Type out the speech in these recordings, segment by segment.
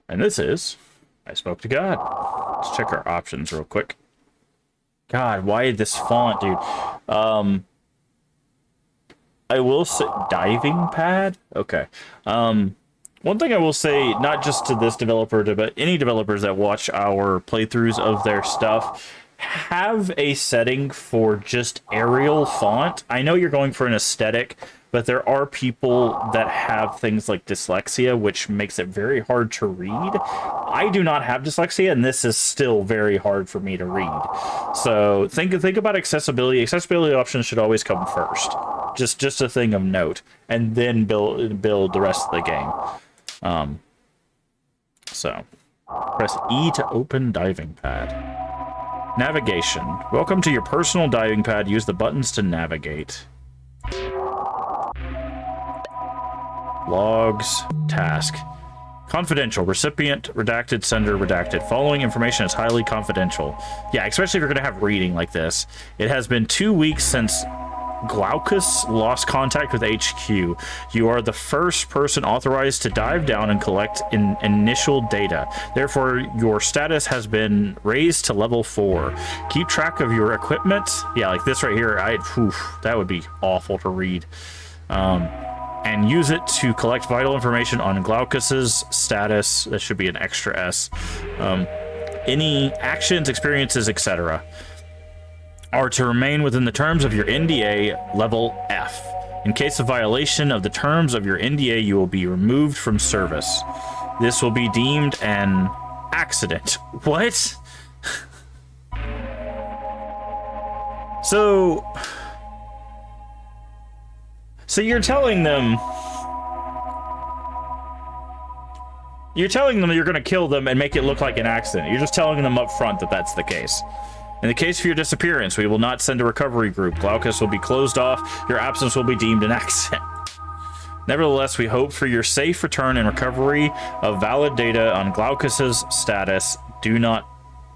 And this is I Spoke to God. Let's check our options real quick. God, why this font, dude? I will say diving pad. Okay. One thing I will say, not just to this developer, but any developers that watch our playthroughs of their stuff, have a setting for just Arial font. I know you're going for an aesthetic, but there are people that have things like dyslexia, which makes it very hard to read. I do not have dyslexia, and this is still very hard for me to read. So think about accessibility. Accessibility options should always come first. Just a thing of note, and then build the rest of the game. So press E to open diving pad. Navigation. Welcome to your personal diving pad. Use the buttons to navigate. Logs. Task. Confidential. Recipient, redacted, sender, redacted. Following information is highly confidential. Yeah, especially if you're going to have reading like this. It has been 2 weeks since Glaucus lost contact with HQ. You are the first person authorized to dive down and collect initial data. Therefore, your status has been raised to level 4. Keep track of your equipment. Yeah, like this right here. That would be awful to read. And use it to collect vital information on Glaucus's status. That should be an extra S. Any actions, experiences, etc. are to remain within the terms of your NDA level F. In case of violation of the terms of your NDA, you will be removed from service. This will be deemed an accident. What? So you're telling them you're going to kill them and make it look like an accident. You're just telling them up front that that's the case. In the case of your disappearance, we will not send a recovery group. Glaucus will be closed off. Your absence will be deemed an accident. Nevertheless, we hope for your safe return and recovery of valid data on Glaucus's status. Do not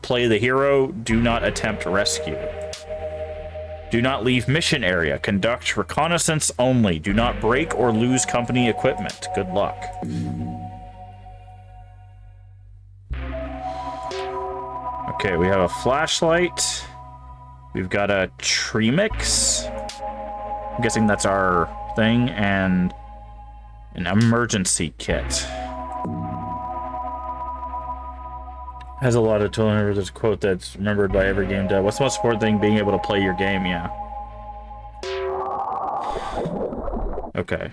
play the hero. Do not attempt rescue. Do not leave mission area. Conduct reconnaissance only. Do not break or lose company equipment. Good luck. Okay, we have a flashlight. We've got a tree mix. I'm guessing that's our thing, and an emergency kit. Has a lot of tools. There's a quote that's remembered by every game dev. What's the most important thing? Being able to play your game, yeah. Okay.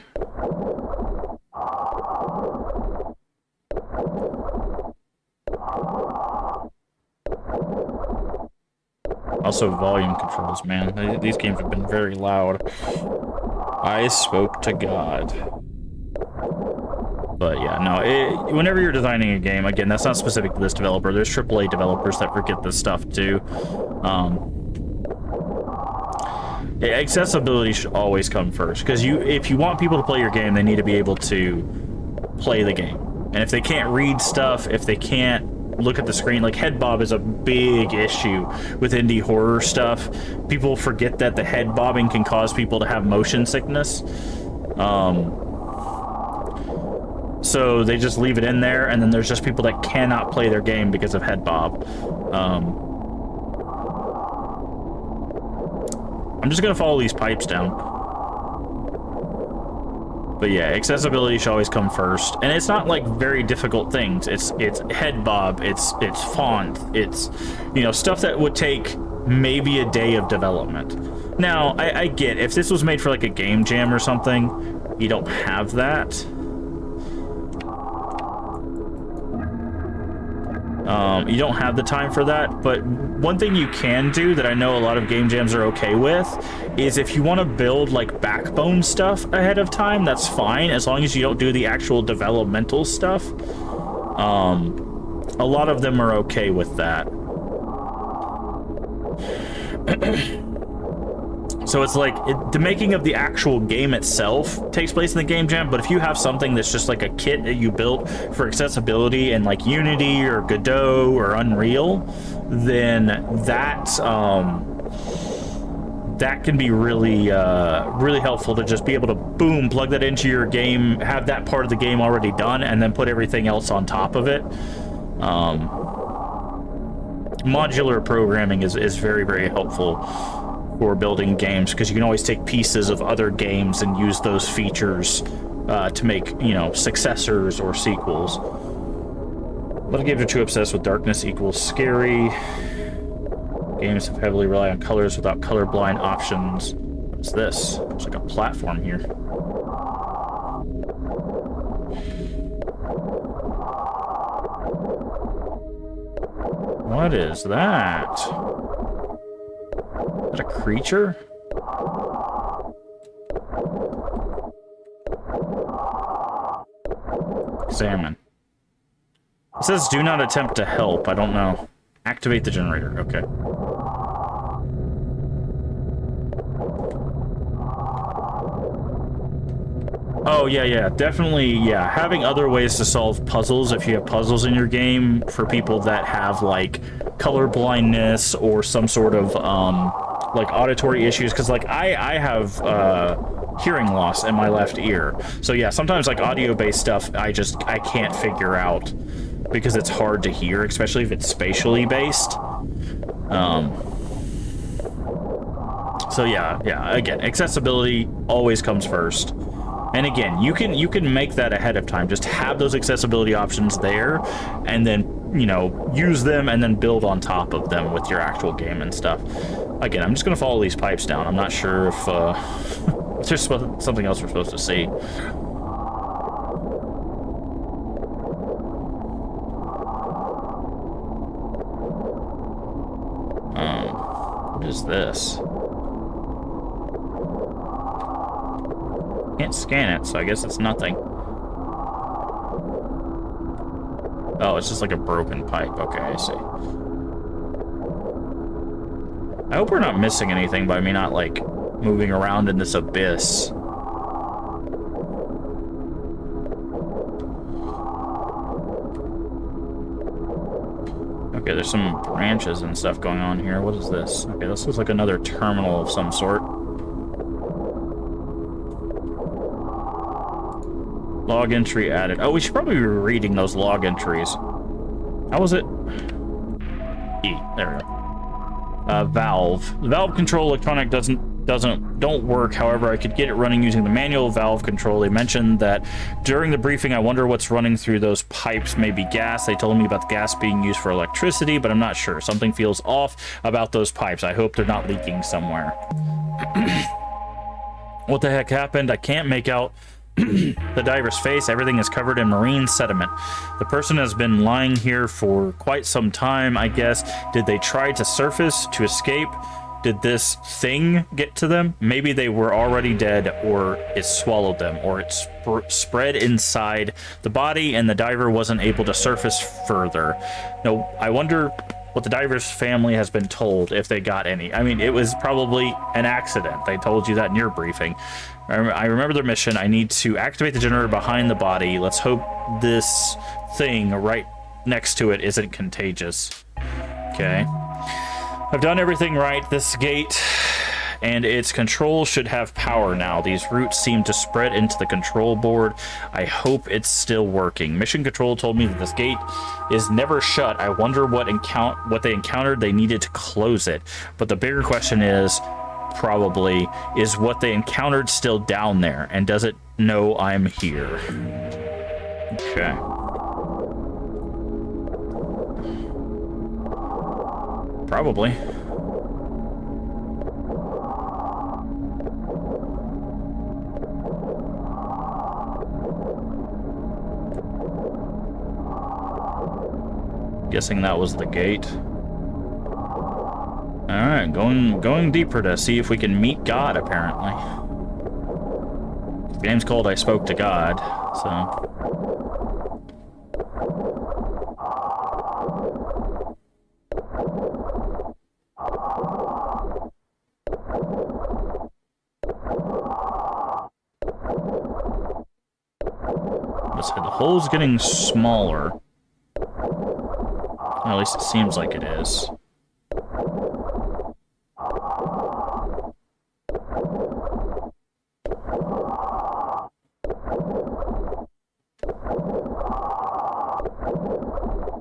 Also, volume controls, man. These games have been very loud. I spoke to God. But yeah, no, whenever you're designing a game, again, that's not specific to this developer. There's AAA developers that forget this stuff too. Accessibility should always come first, because if you want people to play your game, they need to be able to play the game. And if they can't read stuff, if they can't look at the screen, like head bob is a big issue with indie horror stuff. People forget that the head bobbing can cause people to have motion sickness. So they just leave it in there, and then there's just people that cannot play their game because of head bob. I'm just gonna follow these pipes down. But yeah, accessibility should always come first, and it's not like very difficult things. It's head bob, it's font, it's, you know, stuff that would take maybe a day of development. Now, I get if this was made for like a game jam or something, you don't have that. You don't have the time for that, but one thing you can do that I know a lot of game jams are okay with is if you want to build like backbone stuff ahead of time, that's fine, as long as you don't do the actual developmental stuff. A lot of them are okay with that. So it's like the making of the actual game itself takes place in the game jam, but if you have something that's just like a kit that you built for accessibility in like Unity or Godot or Unreal, then that that can be really, really helpful to just be able to, boom, plug that into your game, have that part of the game already done, and then put everything else on top of it. Modular programming is very, very helpful for building games, because you can always take pieces of other games and use those features to make, you know, successors or sequels. Little games are too obsessed with darkness equals scary. Games have heavily relied on colors without colorblind options. What's this? It's like a platform here. What is that? Is that a creature? Examine. It says do not attempt to help. I don't know. Activate the generator. Okay. Oh, yeah. Definitely, yeah. Having other ways to solve puzzles, if you have puzzles in your game, for people that have, like, color blindness or some sort of, like, auditory issues. Because, like, I have, hearing loss in my left ear. So, yeah, sometimes, like, audio-based stuff, I can't figure out. Because it's hard to hear, especially if it's spatially based. So yeah, again, accessibility always comes first. And again, you can make that ahead of time. Just have those accessibility options there, and then, you know, use them and then build on top of them with your actual game and stuff. Again, I'm just gonna follow these pipes down. I'm not sure if there's something else we're supposed to see. What is this? Can't scan it, so I guess it's nothing. Oh, it's just like a broken pipe. Okay, I see. I hope we're not missing anything by me not, like, moving around in this abyss. Okay, there's some branches and stuff going on here. What is this? Okay, this looks like another terminal of some sort. Log entry added. Oh, we should probably be reading those log entries. How was it? E. There we go. Valve. The valve control electronic don't work. However, I could get it running using the manual valve control. They mentioned that during the briefing. I wonder what's running through those pipes. Maybe gas. They told me about the gas being used for electricity, but I'm not sure. Something feels off about those pipes. I hope they're not leaking somewhere. What the heck happened? I can't make out the diver's face. Everything is covered in marine sediment. The person has been lying here for quite some time, I guess. Did they try to surface to escape? Did this thing get to them? Maybe they were already dead, or it swallowed them, or it spread inside the body and the diver wasn't able to surface further. No, I wonder what the diver's family has been told, if they got any. I mean, it was probably an accident. They told you that in your briefing. I remember their mission. I need to activate the generator behind the body. Let's hope this thing right next to it isn't contagious. Okay. I've done everything right. This gate and its control should have power now. These roots seem to spread into the control board. I hope it's still working. Mission Control told me that this gate is never shut. I wonder what they encountered. They needed to close it. But the bigger question is, probably, is what they encountered still down there? And does it know I'm here? Okay. Probably. Guessing that was the gate. Alright, going deeper to see if we can meet God, apparently. The game's called I Spoke to God, so... The hole's getting smaller. At least it seems like it is.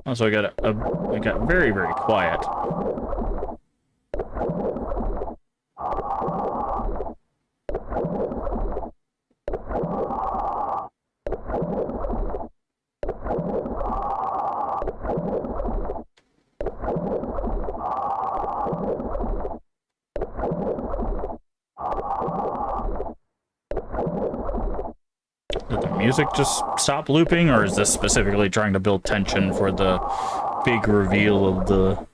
Also, I got very, very quiet. Did the music just stop looping, or is this specifically trying to build tension for the big reveal of the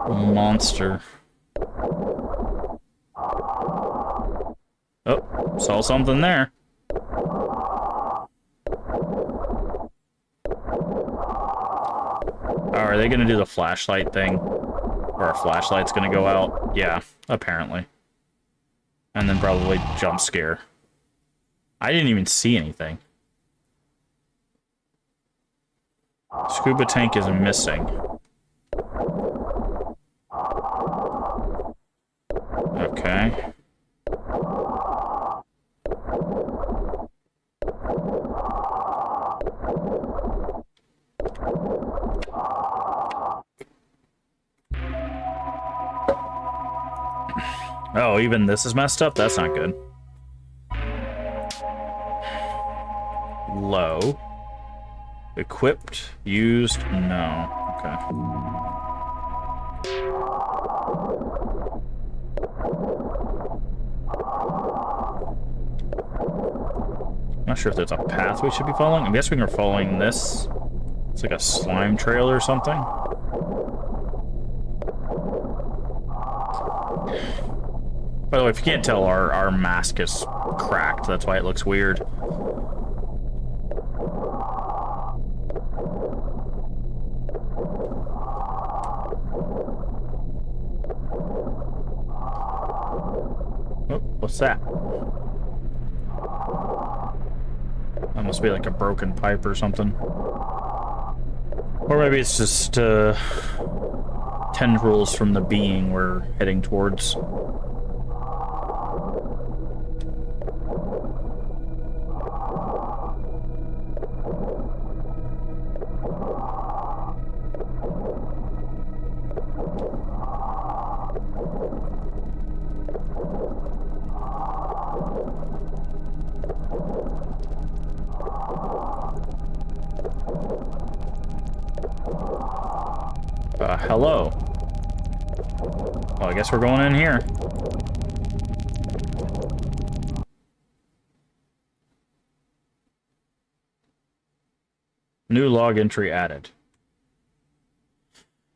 monster? Oh, saw something there. Oh, are they gonna do the flashlight thing? Or our flashlight's gonna go out? Yeah, apparently. And then probably jump scare. I didn't even see anything. Scuba tank is missing. Okay. Oh, even this is messed up? That's not good. Low. Equipped. Used. No. Okay. Not sure if there's a path we should be following. I'm guessing we're following this. It's like a slime trail or something. By the way, if you can't tell, our mask is cracked. That's why it looks weird. Oh, what's that? That must be like a broken pipe or something. Or maybe it's just tendrils from the being we're heading towards. Hello. Well, I guess we're going in here. New log entry added.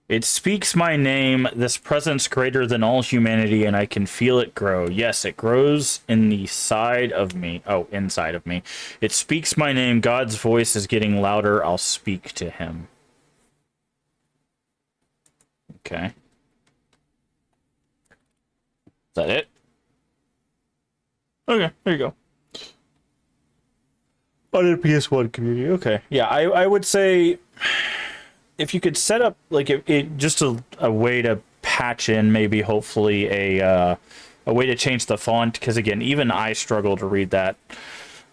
It speaks my name, this presence greater than all humanity, and I can feel it grow. Yes, it grows in the side of me. Oh, inside of me. It speaks my name. God's voice is getting louder. I'll speak to him. Okay. Is that it? Okay, there you go. On the PS1 community. Okay. Yeah, I would say if you could set up like it just a way to patch in maybe hopefully a way to change the font, because again, even I struggle to read that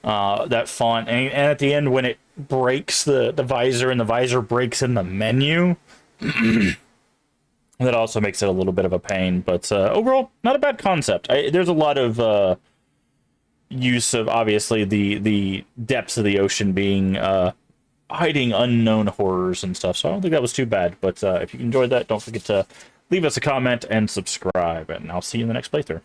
that font, and at the end when it breaks the visor and the visor breaks in the menu. That also makes it a little bit of a pain, but overall, not a bad concept. There's a lot of use of, obviously, the depths of the ocean being hiding unknown horrors and stuff, so I don't think that was too bad. But if you enjoyed that, don't forget to leave us a comment and subscribe, and I'll see you in the next playthrough.